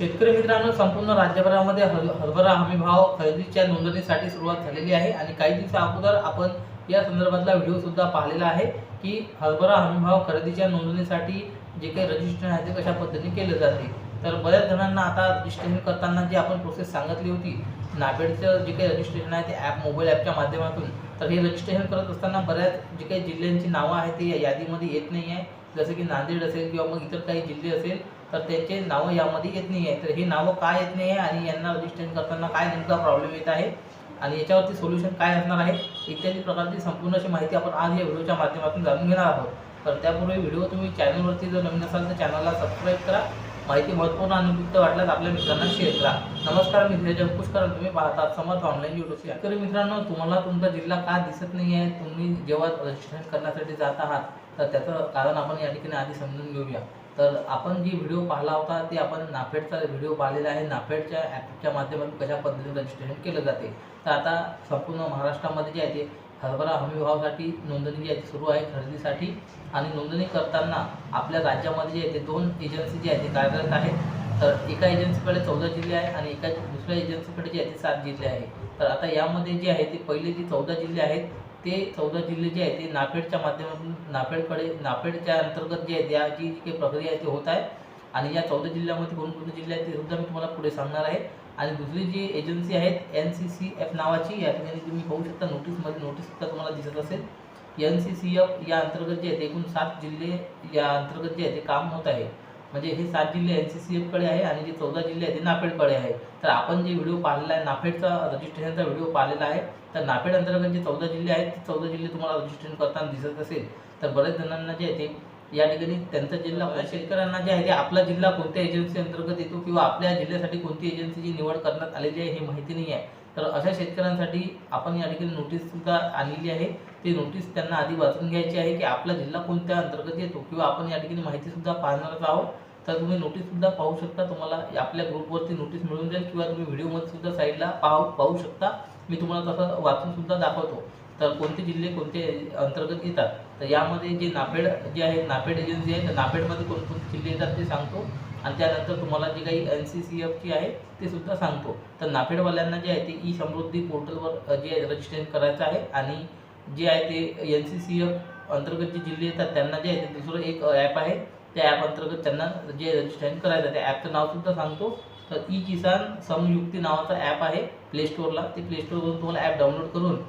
शेतकरी मित्रांनो, संपूर्ण राज्यभरामध्ये हरभरा हमीभाव खरेदीच्या नोंदणीसाठी सुरुवात झालेली आहे आणि काही दिवसा अगोदर आपण या संदर्भातला व्हिडिओ सुद्धा पाहिलेला आहे की हरभरा हमीभाव खरेदीच्या नोंदणीसाठी जे काही रजिस्ट्रेशन आहे ते कशा पद्धतीने केले जाते। तर बऱ्याच जणांना आता रजिस्ट्रेशन करताना जी आपण प्रोसेस सांगितली होती, नाफेडचं जे काही रजिस्ट्रेशन आहे ते मोबाईल ॲपच्या माध्यमातून, तर हे रजिस्ट्रेशन करत असताना बऱ्याच जे काही जिल्ह्यांची नावं आहेत ते या यादीमध्ये येत नाही आहे। जसं की नांदेड असेल किंवा मग इतर काही जिल्हे असेल तर त्यांचे नावं यामध्ये येत नाही आहे। तर हे नावं काय येत नाही आहे आणि यांना रजिस्ट्रेशन करताना काय नेमका प्रॉब्लेम येत आहे आणि याच्यावरती सोल्युशन काय असणार आहे इत्यादी प्रकारची संपूर्ण अशी माहिती आपण आज या व्हिडिओच्या माध्यमातून जाणून घेणार आहोत। तर त्यापूर्वी व्हिडिओ तुम्ही चॅनलवरती जर नवीन असाल तर चॅनलला सबस्क्राईब करा, माहिती महत्त्वपूर्ण आणि उपयुक्त वाटल्यास आपल्या मित्रांना शेअर करा। नमस्कार, मी धीरज अंकुशकर, तुम्ही पाहतात समर्थ ऑनलाईन यूट्यूब चॅनल। शेतकरी मित्रांनो, तुम्हाला तुमचा जिल्हा का दिसत नाही आहे, तुम्ही जेव्हा रजिस्ट्रेशन करण्यासाठी जात आहात तर त्याचं कारण आपण या ठिकाणी आधी समजून घेऊया। तर आपण जी व्हिडिओ पाहिला होता ते आपण नाफेडचा व्हिडिओ पाहिलेला आहे, नाफेडच्या ॲपच्या माध्यमातून कशा पद्धतीने रजिस्ट्रेशन केलं जाते। तर आता संपूर्ण महाराष्ट्रामध्ये जे आहे ते हरभरा हमीभावासाठी नोंदणी जी आहे ती सुरू आहे खरेदीसाठी, आणि नोंदणी करताना आपल्या राज्यामध्ये जे आहे ते 2 एजन्सी जी आहे ते कार्यरत आहेत। तर एका एजन्सीकडे 14 जिल्हे आहे आणि दुसऱ्या एजन्सीकडे जे आहे ते 7 जिल्हे आहे। तर आता यामध्ये जे आहे ते पहिले जे 14 जिल्हे आहेत ते 14 जिल्हे जे आहेत ते नाफेडच्या माध्यमातून नाफेडच्या अंतर्गत जे आहे याची जी काही प्रक्रिया आहे ती होत आहे आणि या 14 जिल्ह्यामध्ये कोणकोणते जिल्हे आहेत ते सुद्धा मी तुम्हाला पुढे सांगणार आहे। आणि दुसरी जी एजन्सी आहेत NCCF नावाची, या ठिकाणी तुम्ही पाहू शकता नोटीसमध्ये, नोटीस सुद्धा तुम्हाला दिसत असेल। NCCF या अंतर्गत जे आहेत एकूण 7 जिल्हे या अंतर्गत जे आहे ते काम होत आहे। म्हणजे हे 7 जिल्हे NCCF कडे आहे आणि जे 14 जिल्हे आहेत ते नाफेडकडे आहे। तर आपण जे व्हिडिओ पाहिलेला आहे नाफेडचा रजिस्ट्रेशनचा व्हिडिओ पाहिलेला आहे, तर नाफेड अंतर्गत जे 14 जिल्हे आहेत ते 14 जिल्हे तुम्हाला रजिस्ट्रेशन करताना दिसत असेल। तर बऱ्याच जणांना जे आहे ते या ठिकाणी त्यांचा जिल्हा, शेतकऱ्यांना जे आहे ते आपला जिल्हा कोणत्या एजन्सी अंतर्गत येतो किंवा आपल्या जिल्ह्यासाठी कोणती एजन्सीची निवड करण्यात आलेली आहे हे माहिती नाही आहे। तर अशा शेतकऱ्यांसाठी आपण या ठिकाणी नोटीस सुद्धा आणलेली आहे। ती नोटीस त्यांना आधी वाचून घ्यायची आहे की आपला जिल्हा कोणत्या अंतर्गत येतो, किंवा आपण या ठिकाणी माहिती सुद्धा पाहणारच आहोत। तर तुम्ही नोटीस सुद्धा पाहू शकता, तुम्हाला आपल्या ग्रुपवरती नोटीस मिळून जाईल किंवा तुम्ही व्हिडिओमध्ये सुद्धा साईडला पाहू शकता। मी तुम्हाला तसं वाचून सुद्धा दाखवतो। तर कोणते जिल्हे कोणते अंतर्गत येतात, तर यामध्ये जे नाफेड जे आहे, नाफेड एजन्सी आहे, तर नाफेडमध्ये कोणकोणते जिल्हे येतात ते सांगतो आणि त्यानंतर तुम्हाला जे काही NCCFची आहे ते सुद्धा सांगतो। तर नाफेडवाल्यांना जे आहे ते ई समृद्धी पोर्टलवर जे रजिस्ट्रेशन करायचं आहे आणि जे आहे ते NCCF अंतर्गत जे जिल्हे येतात त्यांना जे आहे ते दुसरं एक ॲप आहे, त्या ॲप अंतर्गत त्यांना जे रजिस्ट्रेशन करायचं आहे त्या ॲपचं नाव सुद्धा सांगतो। तर ई किसान समयुक्ती नावाचा ॲप आहे प्ले स्टोअरला, ते प्ले स्टोअरवरून तुम्हाला ॲप डाउनलोड करून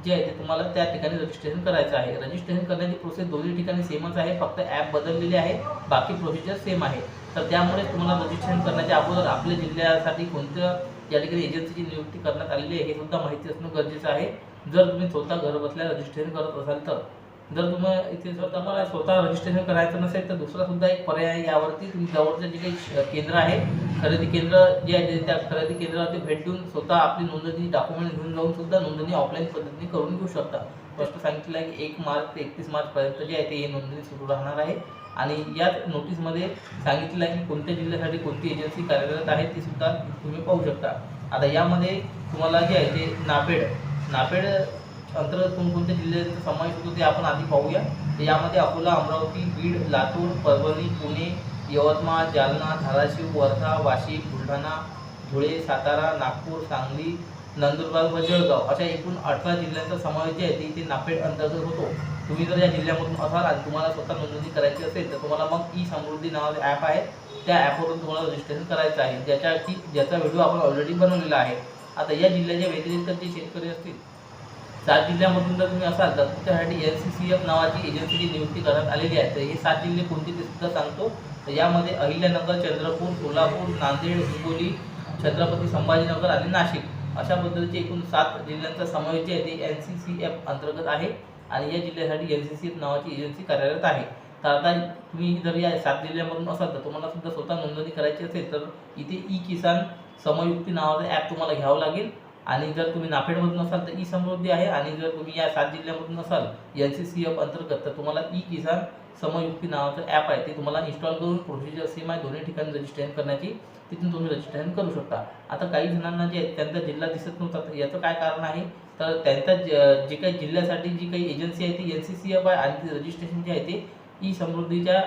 जे आहे ते तुम्हाला त्या ठिकाणी रजिस्ट्रेशन करायचं आहे। रजिस्ट्रेशन करण्याची प्रोसेस दोन्ही ठिकाणी सेमच आहे, फक्त ॲप बदललेले आहे, बाकी प्रोसिजर सेम आहे। तर त्यामुळे तुम्हाला रजिस्ट्रेशन करण्याच्या अगोदर आपल्या जिल्ह्यासाठी कोणत्या या ठिकाणी एजन्सीची नियुक्ती करण्यात आलेली आहे हे सुद्धा माहिती असणं गरजेचं आहे, जर तुम्ही स्वतः घर बसल्या रजिस्ट्रेशन करत असाल तर। जर तुम्हाला इथे स्वतः रजिस्ट्रेशन करायचं नसेल तर दुसरा सुद्धा एक पर्याय आहे, यावरती तुम्ही जवळचं जे काही केंद्र आहे, खरेदी केंद्र जे आहे त्या खरेदी केंद्रावरती भेट देऊन स्वतः आपली नोंदणी डॉक्युमेंट घेऊन जाऊन सुद्धा नोंदणी ऑफलाईन पद्धतीने करून घेऊ शकता। स्पष्ट सांगितलं आहे की 1 मार्च ते 31 मार्चपर्यंत जे आहे ते ही नोंदणी सुरू राहणार आहे आणि या नोटीसमध्ये सांगितलं आहे की कोणत्या जिल्ह्यासाठी कोणती एजन्सी कार्यरत आहे ती सुद्धा तुम्ही पाहू शकता। आता यामध्ये तुम्हाला जे आहे ते नाफेड अंतर्गत कोणकोणत्या जिल्ह्यांचा समावेश होतो ते आपण आधी पाहूया। तर यामध्ये अकोला, अमरावती, बीड, लातूर, परभणी, पुणे, यवतमाळ, जालना, धाराशिव, वर्धा, वाशिम, बुलढाणा, धुळे, सातारा, नागपूर, सांगली, नंदुरबार व जळगाव अशा एकूण 18 जिल्ह्यांचा समावेश जे आहे ते इथे नाफेड अंतर्गत होतो। तुम्ही जर या जिल्ह्यामधून असाल आणि तुम्हाला स्वतः नोंदणी करायची असेल तर तुम्हाला मग ई समृद्धी नावाचे ॲप आहे, त्या ॲपवरून तुम्हाला रजिस्ट्रेशन करायचं आहे, ज्याचा व्हिडिओ आपण ऑलरेडी बनवलेला आहे। आता या जिल्ह्याच्या व्यतिरिक्त जे शेतकरी असतील 7 जिल्ह्यामधून जर तुम्ही असाल तर तुमच्यासाठी NCCF नावाची एजन्सीची नियुक्ती करण्यात आलेली आहे। तर हे 7 जिल्हे कोणते ते सुद्धा सांगतो। तर यामध्ये अहिल्यानगर, चंद्रपूर, सोलापूर, नांदेड, हिंगोली, छत्रपती संभाजीनगर आणि नाशिक अशा पद्धतीचे एकूण 7 जिल्ह्यांचा समावेश जे आहे ते NCCF अंतर्गत आहे आणि या जिल्ह्यासाठी NCCF नावाची एजन्सी कार्यरत आहे। तर आता तुम्ही जर या 7 जिल्ह्यामधून असाल तर तुम्हाला सुद्धा स्वतः नोंदणी करायची असेल तर इथे ई किसान समयुक्ती नावाचं ॲप तुम्हाला घ्यावं लागेल आणि जर तुम्ही नाफेडमधून असाल तर ई समृद्धी आहे आणि जर तुम्ही या 7 जिल्ह्यामधून असाल NCCF अंतर्गत तर तुम्हाला ई किसान समयुक्ती नावाचं ॲप आहे ते तुम्हाला इन्स्टॉल करून प्रोसिजर सेम आहे दोन्ही ठिकाणी रजिस्ट्रेशन करण्याची, तिथून तुम्ही रजिस्ट्रेशन करू शकता। आता काही जणांना जे त्यांचा जिल्हा दिसत नव्हता, तर याचं काय कारण आहे, तर त्यांचा जे काही जिल्ह्यासाठी जी काही एजन्सी आहे ती NCCF आहे आणि ती रजिस्ट्रेशन जे आहे ते ई समृद्धीच्या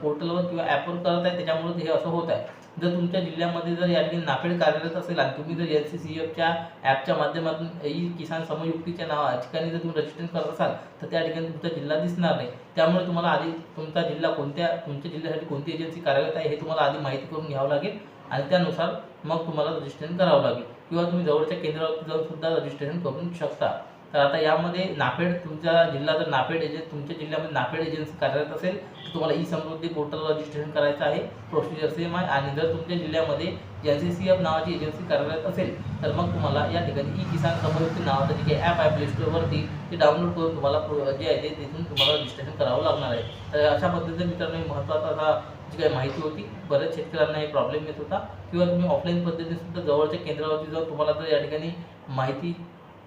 पोर्टलवर किंवा ॲपवर करत आहे, त्याच्यामुळे हे असं होत आहे। जर तुमच्या जिल्ह्यामध्ये जर या ठिकाणी नाफेड कार्यरत असेल आणि तुम्ही जर NCCF ॲपच्या माध्यमातून ई किसान समयुक्तीच्या ठिकाणी जर तुम्ही रजिस्ट्रेशन करत असाल तर त्या ठिकाणी तुमचा जिल्हा दिसणार नाही. त्यामुळे तुम्हाला आधी तुमचा जिल्हा तुमच्या जिल्ह्यासाठी कोणती एजन्सी कार्यरत आहे हे तुम्हाला आधी माहिती करून घ्यावं लागेल आणि त्यानुसार मग तुम्हाला रजिस्ट्रेशन करावं लागेल किंवा तुम्ही जवळच्या केंद्रावरती जाऊन सुद्धा रजिस्ट्रेशन करू शकता. तर आता यामध्ये नाफेड तुमचा जिल्हा जर नाफेड तुमच्या जिल्ह्यामध्ये नाफेड एजन्सी कार्यरत असेल तर तुम्हाला ई समृद्धी पोर्टल रजिस्ट्रेशन करायचं आहे. प्रोसिजर सेम आहे. आणि जर तुमच्या जिल्ह्यामध्ये NCCF नावाची एजन्सी कार्यरत असेल तर मग तुम्हाला या ठिकाणी ई किसान समयुक्ती नावाचं जे काही ॲप आहे प्ले स्टोअरवरती ते डाउनलोड करून तुम्हाला जे आहे ते तिथून तुम्हाला रजिस्ट्रेशन करावं लागणार आहे. तर अशा पद्धतीने मित्रांनो महत्त्वाचा असा जी काही माहिती होती. बऱ्याच शेतकऱ्यांना हे प्रॉब्लेम येत होता किंवा तुम्ही ऑफलाईन पद्धतीने सुद्धा जवळच्या केंद्रावरती जाऊन तुम्हाला जर या ठिकाणी माहिती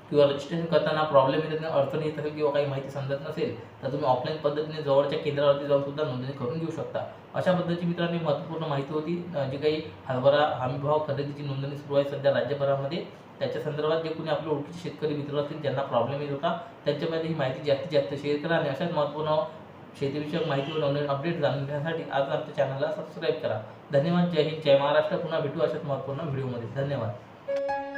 किंवा रजिस्ट्रेशन करताना प्रॉब्लेम येत असेल, अडचण येत असेल किंवा काही माहिती समजत नसेल तर तुम्ही ऑफलाईन पद्धतीने जवळच्या केंद्रावरती जाऊन सुद्धा नोंदणी करून घेऊ शकता. अशा पद्धतीची मित्रांनो महत्त्वपूर्ण माहिती होती. जी काही हरभरा हमीभाव खरेदीची नोंदणी सुरू आहे सध्या राज्यभरामध्ये, त्याच्या संदर्भात जे कोणी आपले ओळखीचे शेतकरी मित्र असतील ज्यांना प्रॉब्लेम येत होता त्यांच्यामध्ये ही माहिती जास्तीत जास्त शेअर करा आणि अशाच महत्त्वपूर्ण शेतीविषयक माहिती व नवीन अपडेट जाणून घेण्यासाठी आज आमच्या चॅनलला सबस्क्राईब करा. धन्यवाद. जय हिंद, जय महाराष्ट्र. पुन्हा भेटू अशाच महत्त्वपूर्ण व्हिडिओमध्ये. धन्यवाद.